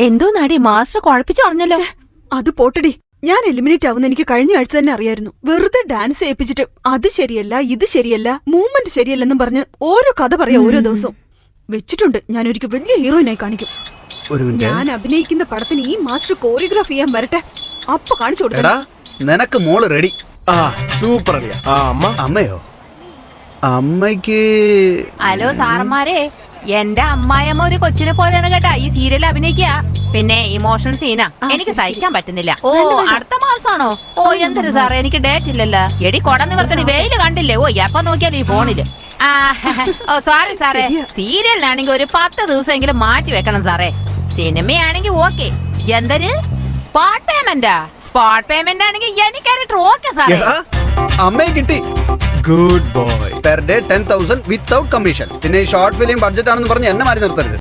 എന്തോ നടി മാസ്റ്റർ കുഴപ്പിച്ചു പറഞ്ഞല്ലോ. അത് പോട്ടടി, ഞാൻ എലിമിനേറ്റ് ആവുന്ന എനിക്ക് കഴിഞ്ഞ ആഴ്ച തന്നെ അറിയായിരുന്നു. വെറുതെ ഡാൻസ് ഏൽപ്പിച്ചിട്ട് അത് ശരിയല്ല ഇത് ശരിയല്ല മൂവ്മെന്റ് ശരിയല്ലെന്നും പറഞ്ഞ് ഓരോ കഥ പറയാ ഓരോ ദിവസവും. വെച്ചിട്ടുണ്ട് ഞാൻ ഒരിക്കൽ വലിയ ഹീറോയിനായി കാണിക്കും. ഞാൻ അഭിനയിക്കുന്ന പടത്തിന് ഈ മാസ്റ്റർ കോറിയോഗ്രാഫ് ചെയ്യാൻ വരട്ടെ, അപ്പൊ കാണിച്ചു കൊടുക്കടാ. നിനക്ക് മോള് റെഡി. സൂപ്പർ. അമ്മയോ? അമ്മയ്ക്ക് ഹലോ സാറന്മാരെ, എന്റെ അമ്മായിയമ്മ ഒരു കൊച്ചിനെ പോലെയാണ് കേട്ടാ ഈ സീരിയൽ അഭിനയിക്കുക. പിന്നെ ഇമോഷണൽ സീനാ എനിക്ക് സഹിക്കാൻ പറ്റുന്നില്ല. ഓ അടുത്ത മാസാണോ? ഓ എന്തൊരു സാറേ, എനിക്ക് ഡേറ്റ് ഇല്ലല്ലോ. എടി കൊട നിവർത്തണി വെയില് കണ്ടില്ലേ? ഓ എപ്പ നോക്കിയാലും ഈ ഫോണില്. ഓ സോറി സാറേ, സീരിയലിനാണെങ്കിൽ ഒരു 10 ദിവസമെങ്കിലും മാറ്റി വെക്കണം സാറേ. സിനിമയാണെങ്കിൽ ഓക്കെ. എന്തൊരു സ്പോട്ട് പേയ്മെന്റാ? സ്പോട്ട് പേയ്മെന്റ് ആണെങ്കിൽ എനിക്കായിട്ട് ഓക്കെ സാറേ. അമ്മയെ കിട്ടി. Good boy. Per day 10,000 without commission. പിന്നെ ഷോർട്ട് ഫിലിം ബഡ്ജറ്റ് ആണെന്ന് പറഞ്ഞ് എന്നെ മാറി നിർത്തരുത്.